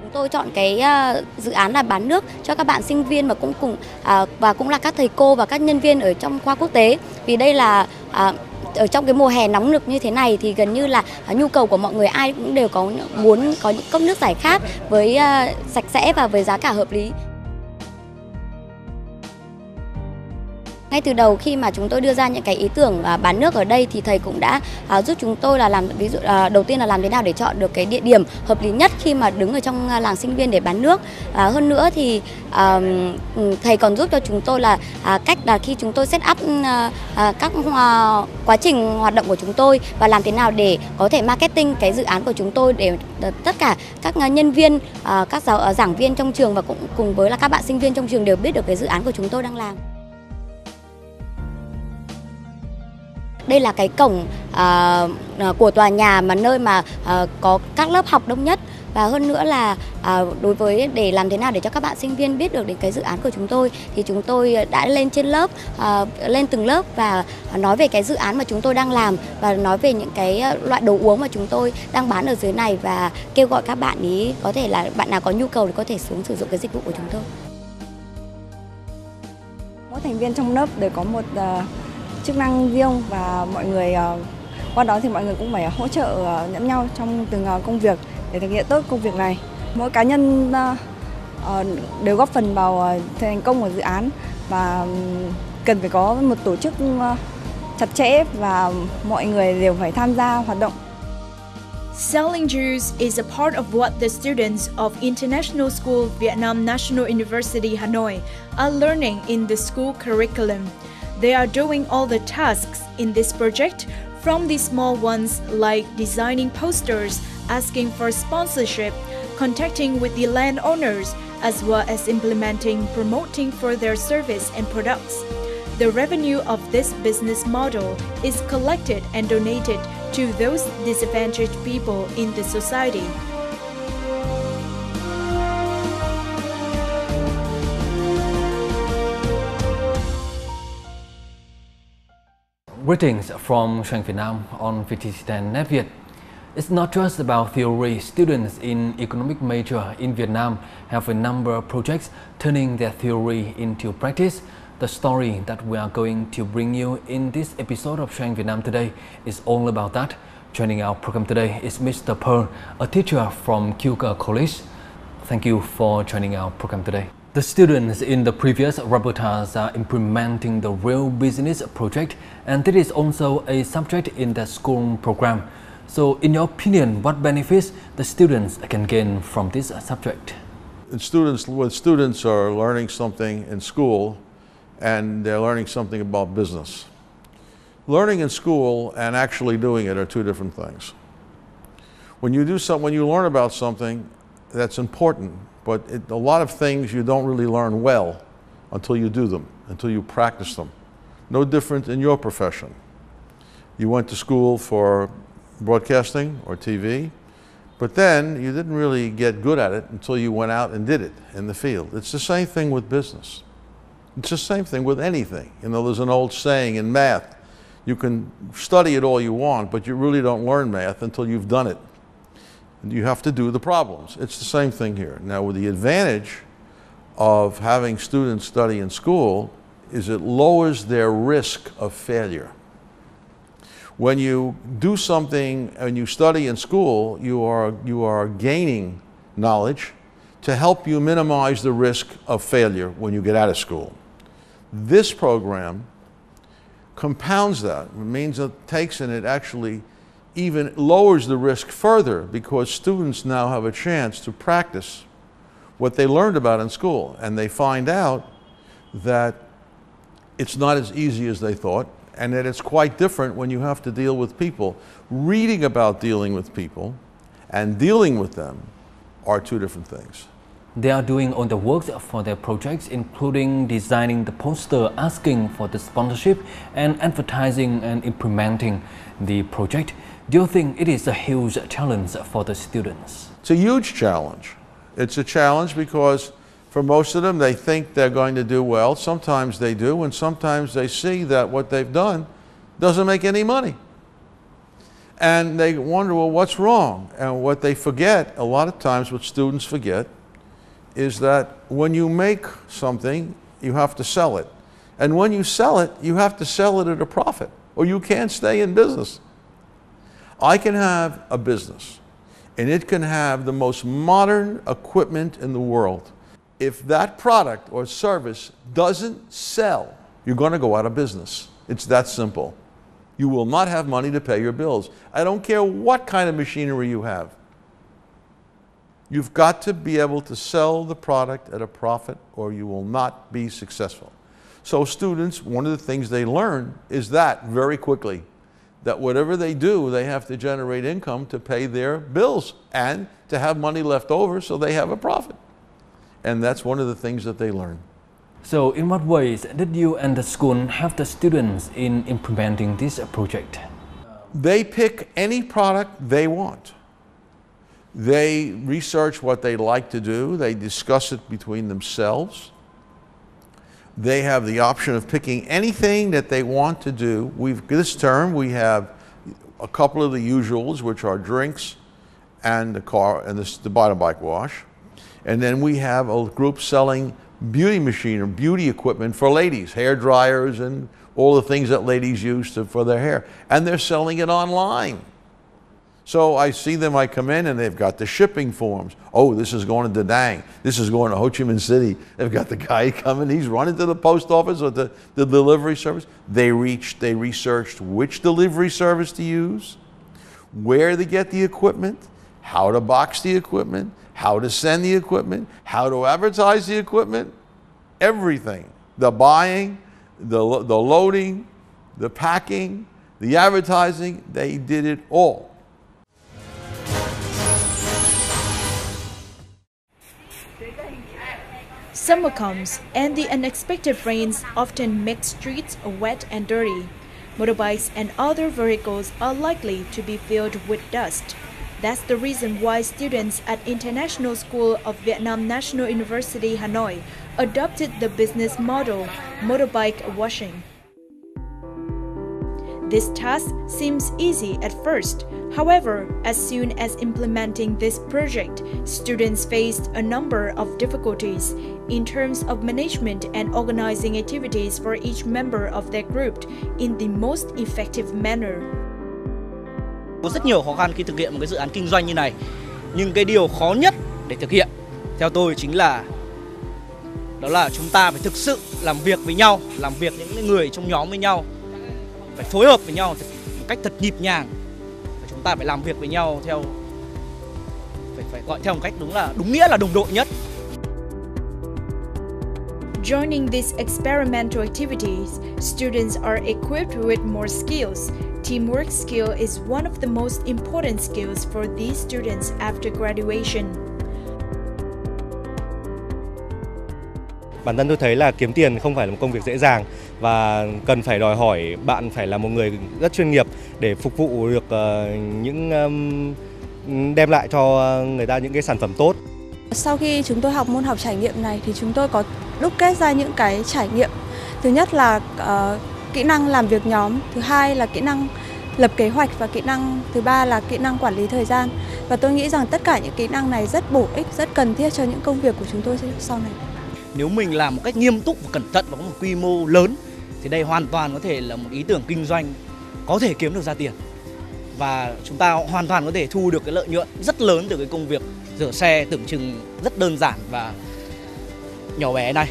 Chúng tôi chọn cái dự án là bán nước cho các bạn sinh viên và cũng là các thầy cô và các nhân viên ở trong khoa quốc tế. Vì đây là ở trong cái mùa hè nóng nực như thế này thì gần như là nhu cầu của mọi người ai cũng đều muốn có những cốc nước giải khát với sạch sẽ và với giá cả hợp lý. Ngay từ đầu khi mà chúng tôi đưa ra những cái ý tưởng bán nước ở đây thì thầy cũng đã giúp chúng tôi là ví dụ đầu tiên là làm thế nào để chọn được cái địa điểm hợp lý nhất khi mà đứng ở trong làng sinh viên để bán nước. Hơn nữa thì thầy còn giúp cho chúng tôi là cách là khi chúng tôi set up các quá trình hoạt động của chúng tôi và làm thế nào để có thể marketing cái dự án của chúng tôi để tất cả các nhân viên, các giảng viên trong trường và cũng cùng với là các bạn sinh viên trong trường đều biết được cái dự án của chúng tôi đang làm. Đây là cái cổng của tòa nhà mà nơi mà có các lớp học đông nhất. Và hơn nữa là đối với để làm thế nào để cho các bạn sinh viên biết được đến cái dự án của chúng tôi thì chúng tôi đã lên trên lớp, lên từng lớp và nói về cái dự án mà chúng tôi đang làm và nói về những cái loại đồ uống mà chúng tôi đang bán ở dưới này và kêu gọi các bạn ý có thể là bạn nào có nhu cầu thì có thể xuống sử dụng cái dịch vụ của chúng tôi. Mỗi thành viên trong lớp đều có một chức năng riêng và mọi người qua đó thì mọi người cũng phải hỗ trợ lẫn nhau trong từng công việc để thực hiện tốt công việc này. Mỗi cá nhân đều góp phần vào thành công của dự án và cần phải có một tổ chức chặt chẽ và mọi người đều phải tham gia hoạt động. Selling juice is a part of what the students of International School Vietnam National University Hanoi are learning in the school curriculum. They are doing all the tasks in this project, from the small ones like designing posters, asking for sponsorship, contacting with the landowners, as well as implementing, promoting for their service and products. The revenue of this business model is collected and donated to those disadvantaged people in the society. Greetings from Việt Nam on VTC10 Net Việt. It's not just about theory. Students in economic major in Vietnam have a number of projects turning their theory into practice. The story that we are going to bring you in this episode of Việt Nam today is all about that. Joining our program today is Mr. Pearl, a teacher from Keuka College. Thank you for joining our program today. The students in the previous reportage are implementing the real business project, and that is also a subject in the school program. So in your opinion, what benefits the students can gain from this subject? When students are learning something in school and they're learning something about business. Learning in school and actually doing it are two different things. When you learn about something, that's important, but a lot of things you don't really learn well until you do them, until you practice them. No different in your profession. You went to school for broadcasting or TV, but then you didn't really get good at it until you went out and did it in the field. It's the same thing with business. It's the same thing with anything. You know, there's an old saying in math, you can study it all you want, but you really don't learn math until you've done it. And you have to do the problems. It's the same thing here. Now, with the advantage of having students study in school is it lowers their risk of failure. When you do something and you study in school, you are gaining knowledge to help you minimize the risk of failure when you get out of school. This program compounds that. It means it takes and it actually even lowers the risk further because students now have a chance to practice what they learned about in school, and they find out that it's not as easy as they thought, and that it's quite different when you have to deal with people. Reading about dealing with people and dealing with them are two different things. They are doing all the work for their projects, including designing the poster, asking for the sponsorship, and advertising and implementing the project. Do you think it is a huge challenge for the students? It's a huge challenge. It's a challenge because for most of them, they think they're going to do well. Sometimes they do, and sometimes they see that what they've done doesn't make any money. And they wonder, well, what's wrong? And what they forget, a lot of times what students forget, is that when you make something, you have to sell it. And when you sell it, you have to sell it at a profit, or you can't stay in business. I can have a business, and it can have the most modern equipment in the world. If that product or service doesn't sell, you're going to go out of business. It's that simple. You will not have money to pay your bills. I don't care what kind of machinery you have. You've got to be able to sell the product at a profit, or you will not be successful. So students, one of the things they learn is that very quickly, that whatever they do, they have to generate income to pay their bills and to have money left over so they have a profit. And that's one of the things that they learn. So in what ways did you and the school help the students in implementing this project? They pick any product they want. They research what they like to do. They discuss it between themselves. They have the option of picking anything that they want to do. This term we have a couple of the usuals, which are drinks and the car and the bike wash. And then we have a group selling beauty machine or beauty equipment for ladies, hair dryers and all the things that ladies use for their hair. And they're selling it online. So I see them, I come in and they've got the shipping forms. Oh, this is going to Da Nang. This is going to Ho Chi Minh City. They've got the guy coming, he's running to the post office or the delivery service. They researched which delivery service to use, where to get the equipment, how to box the equipment, how to send the equipment, how to advertise the equipment, everything. The buying, the loading, the packing, the advertising, they did it all. Summer comes, and the unexpected rains often make streets wet and dirty. Motorbikes and other vehicles are likely to be filled with dust. That's the reason why students at International School of Vietnam National University, Hanoi, adopted the business model, motorbike washing. This task seems easy at first. However, as soon as implementing this project, students faced a number of difficulties in terms of management and organizing activities for each member of their group in the most effective manner. Có rất nhiều khó khăn khi thực hiện một cái dự án kinh doanh như này. Nhưng cái điều khó nhất để thực hiện theo tôi chính là chúng ta phải thực sự làm việc với nhau, làm việc những người trong nhóm với nhau, phải phối hợp với nhau một cách thật nhịp nhàng. Chúng ta phải làm việc với nhau phải gọi theo một cách đúng nghĩa là đồng đội nhất. Joining these experimental activities, students are equipped with more skills. Teamwork skill is one of the most important skills for these students after graduation. Bản thân tôi thấy là kiếm tiền không phải là một công việc dễ dàng và cần phải đòi hỏi bạn phải là một người rất chuyên nghiệp để phục vụ được đem lại cho người ta những cái sản phẩm tốt. Sau khi chúng tôi học môn học trải nghiệm này thì chúng tôi có đúc kết ra những cái trải nghiệm. Thứ nhất là kỹ năng làm việc nhóm, thứ hai là kỹ năng lập kế hoạch và kỹ năng thứ ba là kỹ năng quản lý thời gian. Và tôi nghĩ rằng tất cả những kỹ năng này rất bổ ích, rất cần thiết cho những công việc của chúng tôi sau này. Nếu mình làm một cách nghiêm túc và cẩn thận và có một quy mô lớn thì đây hoàn toàn có thể là một ý tưởng kinh doanh có thể kiếm được ra tiền. Và chúng ta hoàn toàn có thể thu được cái lợi nhuận rất lớn từ cái công việc rửa xe tưởng chừng rất đơn giản và nhỏ bé này.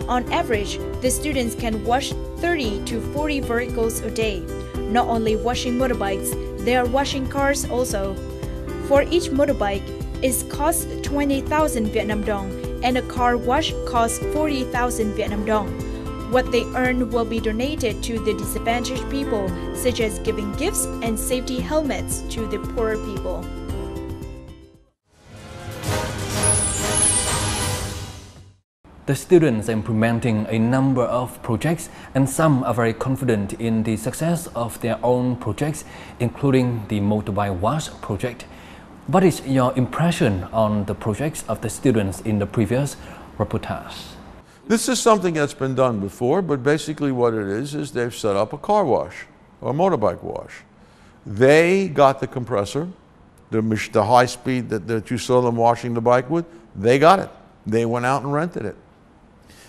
On average, the students can wash 30 to 40 vehicles a day. Not only washing motorbikes, they are washing cars also. For each motorbike, it costs 20,000 Vietnam dong, and a car wash costs 40,000 Vietnam dong. What they earn will be donated to the disadvantaged people, such as giving gifts and safety helmets to the poorer people. The students are implementing a number of projects, and some are very confident in the success of their own projects, including the motorbike wash project. What is your impression on the projects of the students in the previous reportage? This is something that's been done before, but basically what it is they've set up a car wash or a motorbike wash. They got the compressor, the high speed that you saw them washing the bike with. They got it. They went out and rented it.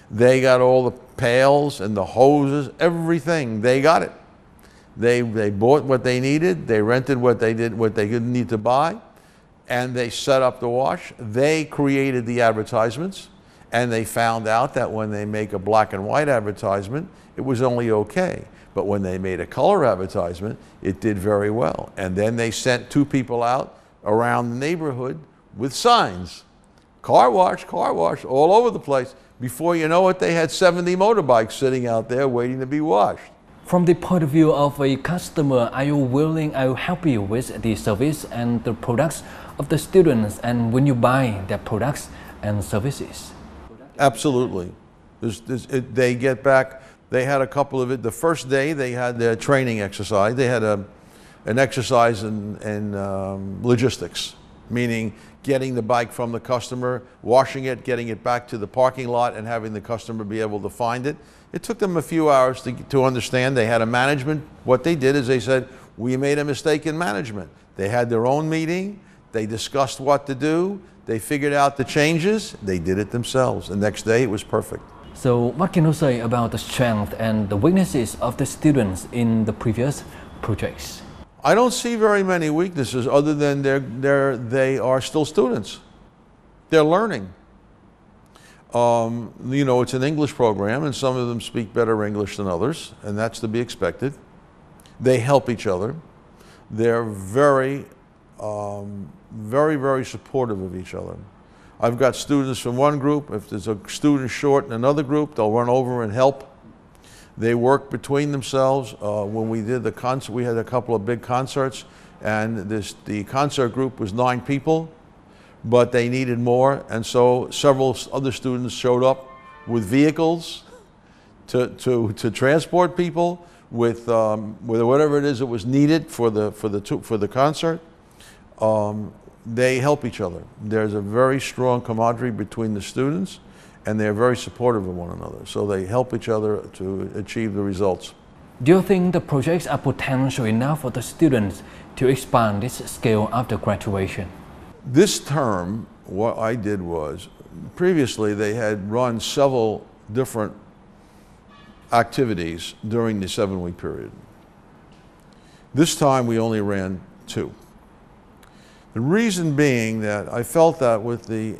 They got all the pails and the hoses, everything. They got it. They bought what they needed. They rented what they didn't need to buy, and they set up the wash. They created the advertisements, and they found out that when they make a black and white advertisement, it was only okay. But when they made a color advertisement, it did very well. And then they sent 2 people out around the neighborhood with signs. Car wash, all over the place. Before you know it, they had 70 motorbikes sitting out there waiting to be washed. From the point of view of a customer, are you happy with the service and the products of the students and when you buy their products and services? Absolutely. They get back, they had a couple of it. The first day they had their training exercise. They had an exercise in logistics, meaning getting the bike from the customer, washing it, getting it back to the parking lot, and having the customer be able to find it. It took them a few hours to understand. They had a management. What they did is they said, we made a mistake in management. They had their own meeting. They discussed what to do. They figured out the changes. They did it themselves. The next day, it was perfect. So what can you say about the strength and the weaknesses of the students in the previous projects? I don't see very many weaknesses other than they are still students. They're learning. You know, it's an English program, and some of them speak better English than others, and that's to be expected. They help each other. They're very, very supportive of each other. I've got students from one group. If there's a student short in another group, they'll run over and help. They work between themselves. When we did the concert, we had a couple of big concerts, and the concert group was 9 people, but they needed more, and so several other students showed up with vehicles to transport people with whatever it is that was needed for the concert. They help each other. There's a very strong camaraderie between the students, and they're very supportive of one another. So they help each other to achieve the results. Do you think the projects are potential enough for the students to expand this scale after graduation? This term, what I did was, previously they had run several different activities during the 7-week period. This time we only ran 2. The reason being that I felt that with the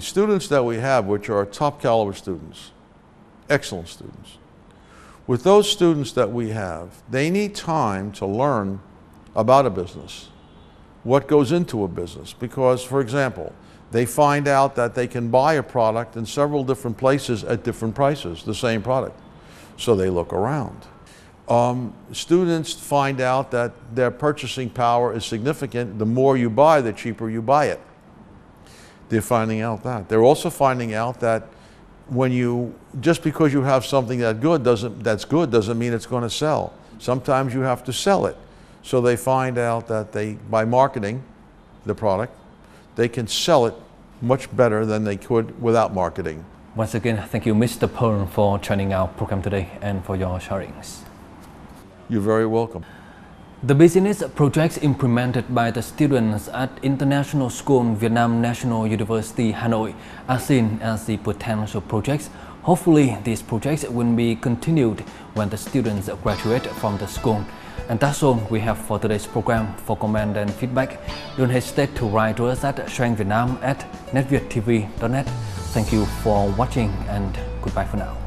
students that we have, which are top caliber students, excellent students, with those students that we have, they need time to learn about a business, what goes into a business. Because, for example, they find out that they can buy a product in several different places at different prices, the same product. So they look around. Students find out that their purchasing power is significant. The more you buy, the cheaper you buy it. They're finding out that. They're also finding out that just because you have something that's good doesn't mean it's going to sell. Sometimes you have to sell it. So they find out that by marketing the product, they can sell it much better than they could without marketing. Once again, thank you, Mr. Pearl, for joining our program today and for your sharings. You're very welcome. The business projects implemented by the students at International School Việt Nam National University Hanoi are seen as the potential projects. Hopefully, these projects will be continued when the students graduate from the school. And that's all we have for today's program. For comment and feedback, don't hesitate to write to us at vietnam@netvietTV.net. Thank you for watching and goodbye for now.